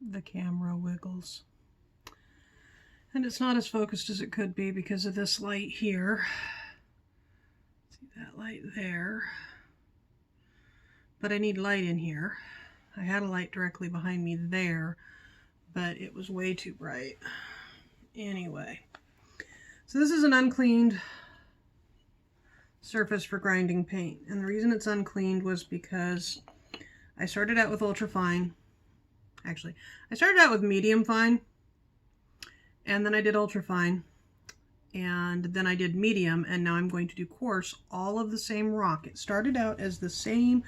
the camera wiggles. And it's not as focused as it could be because of this light here. See that light there? But I need light in here. I had a light directly behind me there, but it was way too bright. Anyway, so this is an uncleaned surface for grinding paint. And the reason it's uncleaned was because I started out with ultrafine. Actually, I started out with medium fine, and then I did ultrafine, and then I did medium, and now I'm going to do coarse, all of the same rock. It started out as the same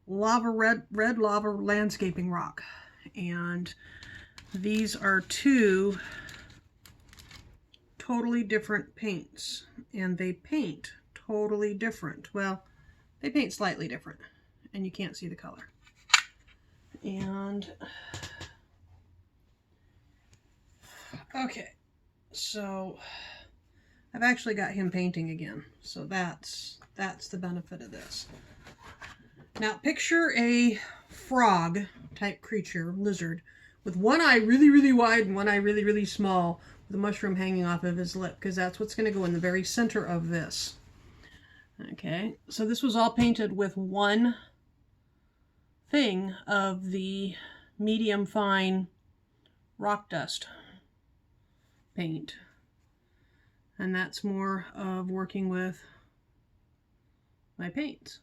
lava, red lava landscaping rock, and these are two totally different paints, and they paint totally different. Well, they paint slightly different, and you can't see the color. And okay, so I've actually got him painting again, so that's the benefit of this. Now picture a frog type creature, lizard, with one eye really, really wide and one eye really, really small, with a mushroom hanging off of his lip, because that's what's going to go in the very center of this. Okay, so this was all painted with one thing of the medium fine rock dust paint, and that's more of working with my paints.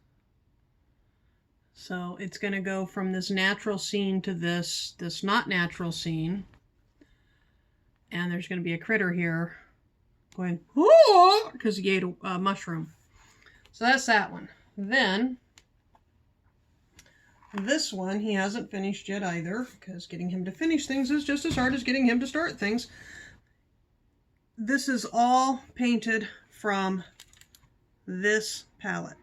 So it's going to go from this natural scene to this not natural scene, and there's going to be a critter here going, oh, because he ate a mushroom. So that's that one. Then this one he hasn't finished yet either, because getting him to finish things is just as hard as getting him to start things. This is all painted from this palette.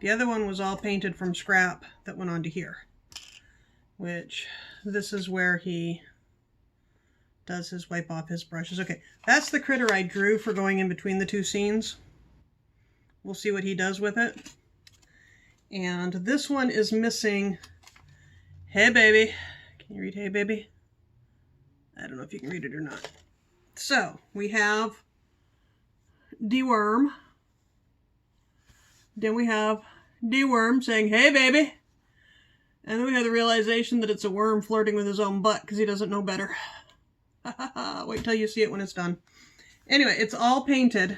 The other one was all painted from scrap that went onto here, which this is where he does his wipe off his brushes. Okay, that's the critter I drew for going in between the two scenes. We'll see what he does with it. And this one is missing "Hey Baby." Can you read "Hey Baby"? I don't know if you can read it or not. So we have "Deworm." Then we have "Deworm" saying "Hey Baby." And then we have the realization that it's a worm flirting with his own butt because he doesn't know better. Wait till you see it when it's done. Anyway, it's all painted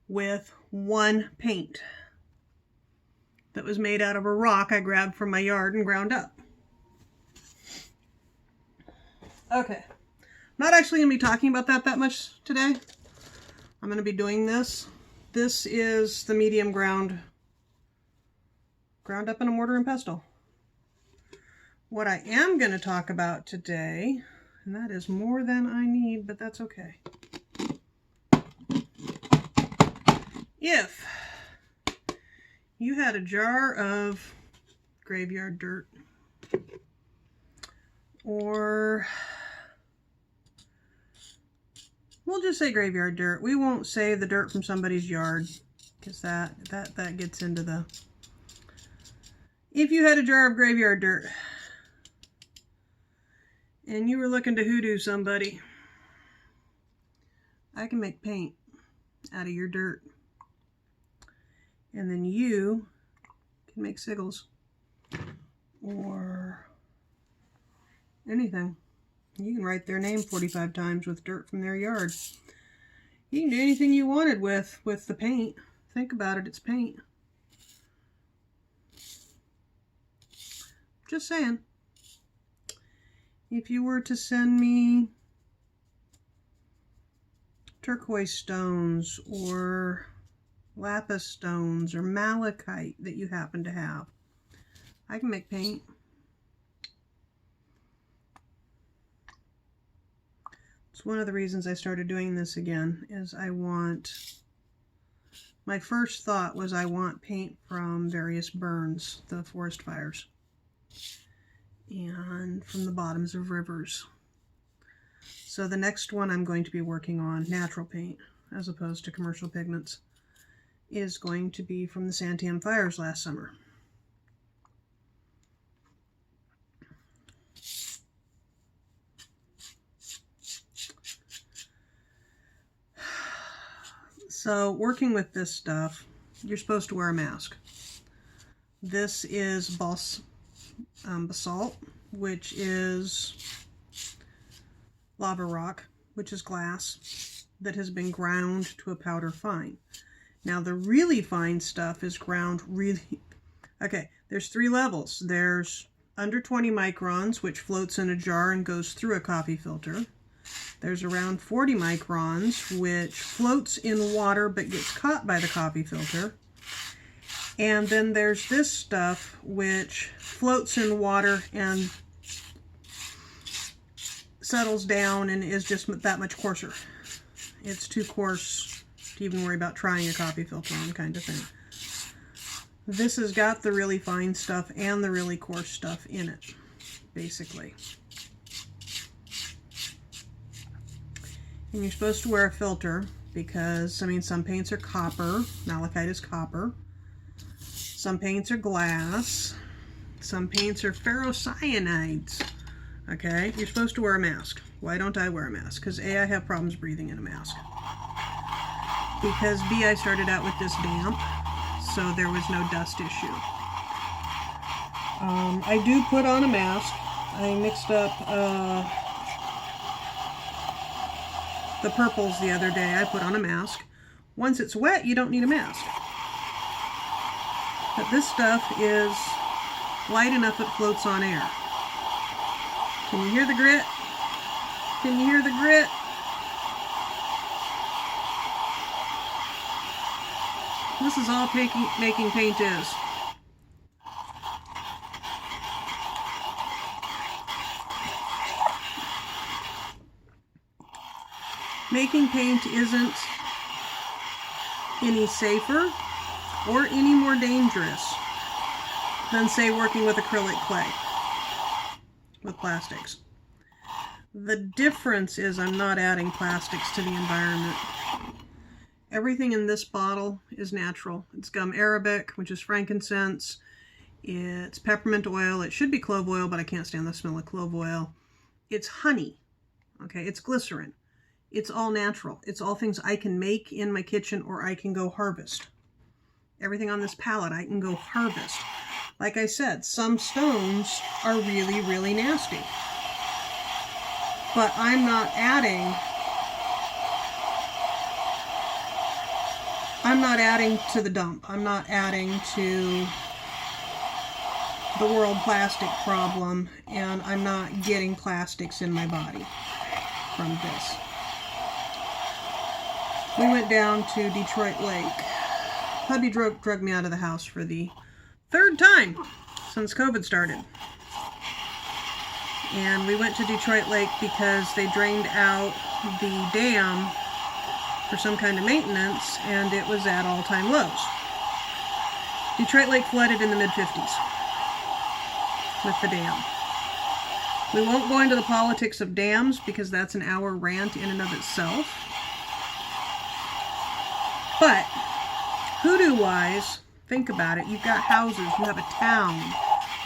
with one paint that was made out of a rock I grabbed from my yard and ground up. Okay, I'm not actually going to be talking about that much today. I'm going to be doing this. This is the medium ground up in a mortar and pestle. What I am going to talk about today, and that is more than I need, but that's okay. If you had a jar of graveyard dirt, or we'll just say graveyard dirt. We won't say the dirt from somebody's yard, because that gets into the... If you had a jar of graveyard dirt and you were looking to hoodoo somebody, I can make paint out of your dirt. And then you can make sigils or anything. You can write their name 45 times with dirt from their yard. You can do anything you wanted with the paint. Think about it, it's paint. Just saying. If you were to send me turquoise stones or lapis stones or malachite that you happen to have, I can make paint. It's one of the reasons I started doing this again, is my first thought was I want paint from various burns, the forest fires, and from the bottoms of rivers. So the next one I'm going to be working on, natural paint as opposed to commercial pigments, is going to be from the Santiam fires last summer. So working with this stuff, you're supposed to wear a mask. This is basalt, which is lava rock, which is glass that has been ground to a powder fine. Now the really fine stuff is ground really... Okay, there's 3 levels. There's under 20 microns, which floats in a jar and goes through a coffee filter. There's around 40 microns, which floats in water but gets caught by the coffee filter. And then there's this stuff, which floats in water and settles down and is just that much coarser. It's too coarse to even worry about trying a coffee filter on, kind of thing. This has got the really fine stuff and the really coarse stuff in it, basically. And you're supposed to wear a filter because, I mean, some paints are copper. Malachite is copper. Some paints are glass. Some paints are ferrocyanides. Okay, you're supposed to wear a mask. Why don't I wear a mask? Because A, I have problems breathing in a mask. Because B, I started out with this damp, so there was no dust issue. I do put on a mask. I mixed up the purples the other day. I put on a mask. Once it's wet, you don't need a mask. But this stuff is light enough it floats on air. Can you hear the grit? Can you hear the grit? This is all making paint is. Making paint isn't any safer or any more dangerous than, say, working with acrylic clay, with plastics. The difference is I'm not adding plastics to the environment. Everything in this bottle is natural. It's gum arabic, which is frankincense. It's peppermint oil. It should be clove oil, but I can't stand the smell of clove oil. It's honey. Okay, it's glycerin. It's all natural. It's all things I can make in my kitchen or I can go harvest. Everything on this palette I can go harvest. Like I said, some stones are really, really nasty. But I'm not adding to the dump. I'm not adding to the world plastic problem, and I'm not getting plastics in my body from this. We went down to Detroit Lake. Hubby drug me out of the house for the 3rd time since COVID started. And we went to Detroit Lake because they drained out the dam for some kind of maintenance, and it was at all-time lows. Detroit Lake flooded in the mid-50s with the dam. We won't go into the politics of dams because that's an hour rant in and of itself. But hoodoo-wise, think about it. You've got houses, you have a town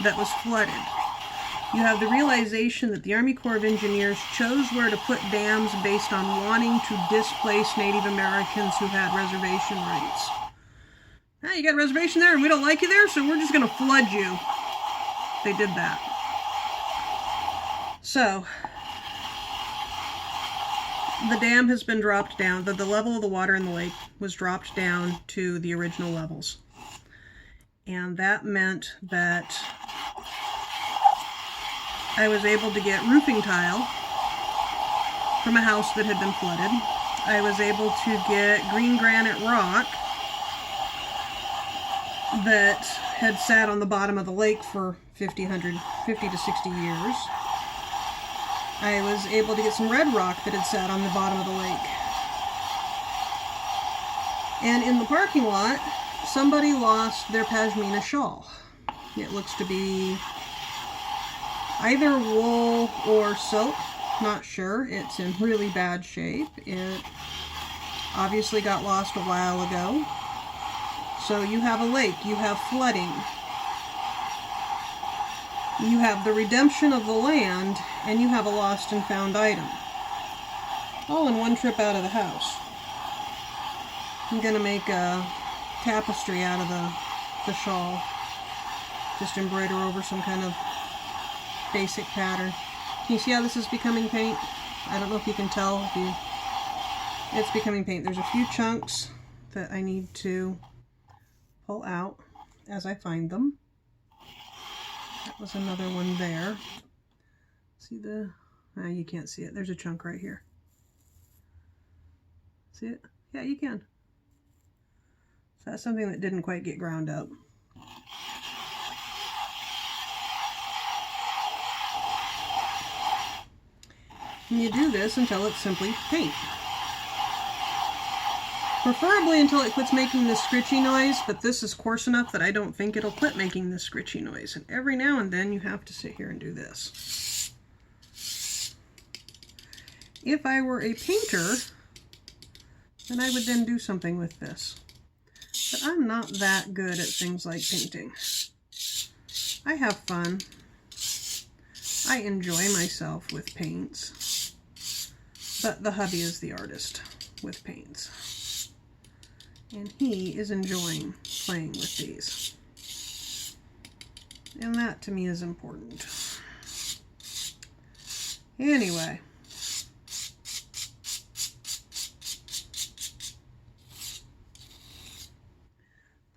that was flooded. You have the realization that the Army Corps of Engineers chose where to put dams based on wanting to displace Native Americans who had reservation rights. Now, you got a reservation there and we don't like you there, so we're just going to flood you. They did that. So, the dam has been dropped down. The level of the water in the lake was dropped down to the original levels. And that meant that I was able to get roofing tile from a house that had been flooded. I was able to get green granite rock that had sat on the bottom of the lake for 50 to 60 years. I was able to get some red rock that had sat on the bottom of the lake. And in the parking lot, somebody lost their pashmina shawl. It looks to be either wool or silk, not sure. It's in really bad shape. It obviously got lost a while ago. So you have a lake, you have flooding, you have the redemption of the land, and you have a lost and found item. All in one trip out of the house. I'm going to make a tapestry out of the shawl. Just embroider over some kind of basic pattern. Can you see how this is becoming paint? I don't know if you can tell. It's becoming paint. There's a few chunks that I need to pull out as I find them. That was another one there. See the... you can't see it. There's a chunk right here. See it? Yeah, you can. So that's something that didn't quite get ground up. And you do this until it's simply paint. Preferably until it quits making this scritchy noise, but this is coarse enough that I don't think it'll quit making this scritchy noise. And every now and then you have to sit here and do this. If I were a painter, then I would then do something with this. But I'm not that good at things like painting. I have fun. I enjoy myself with paints. But the hubby is the artist with paints. And he is enjoying playing with these. And that to me is important. Anyway.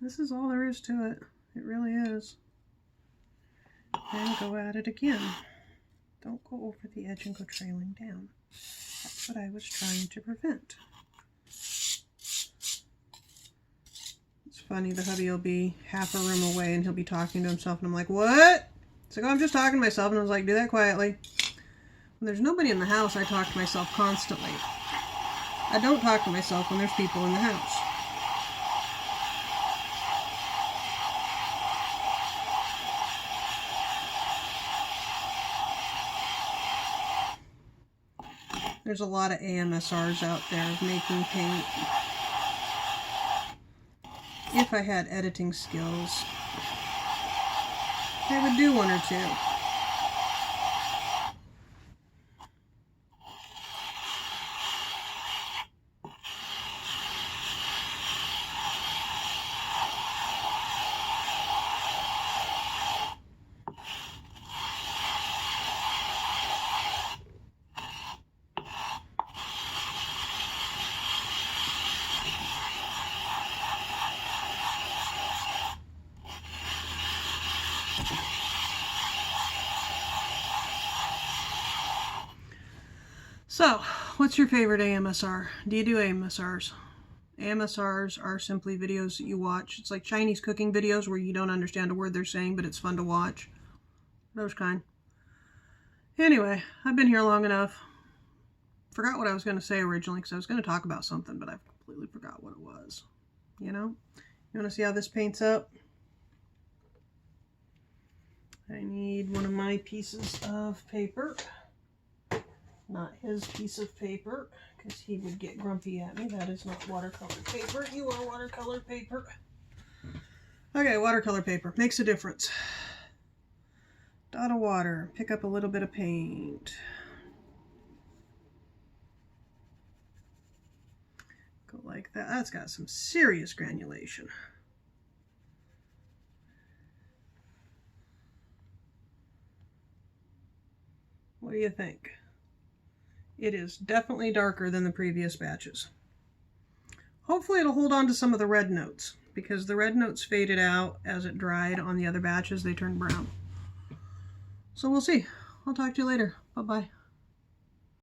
This is all there is to it. It really is. And go at it again. Don't go over the edge and go trailing down. That's what I was trying to prevent. It's funny, the hubby will be half a room away and he'll be talking to himself and I'm like, what? It's like, oh, I'm just talking to myself. And I was like, do that quietly. When there's nobody in the house, I talk to myself constantly. I don't talk to myself when there's people in the house. There's a lot of AMSRs out there of making paint. If I had editing skills, I would do one or two. So, what's your favorite AMSR? Do you do AMSRs? AMSRs are simply videos that you watch. It's like Chinese cooking videos where you don't understand a word they're saying, but it's fun to watch. Those kind. Anyway, I've been here long enough. Forgot what I was going to say originally because I was going to talk about something, but I've completely forgot what it was. You know? You want to see how this paints up? I need one of my pieces of paper. Not his piece of paper, because he would get grumpy at me. That is not watercolor paper. You are watercolor paper. Okay, watercolor paper. Makes a difference. Dot of water. Pick up a little bit of paint. Go like that. That's got some serious granulation. What do you think? It is definitely darker than the previous batches. Hopefully it'll hold on to some of the red notes, because the red notes faded out as it dried on the other batches. They turned brown. So we'll see. I'll talk to you later. Bye-bye.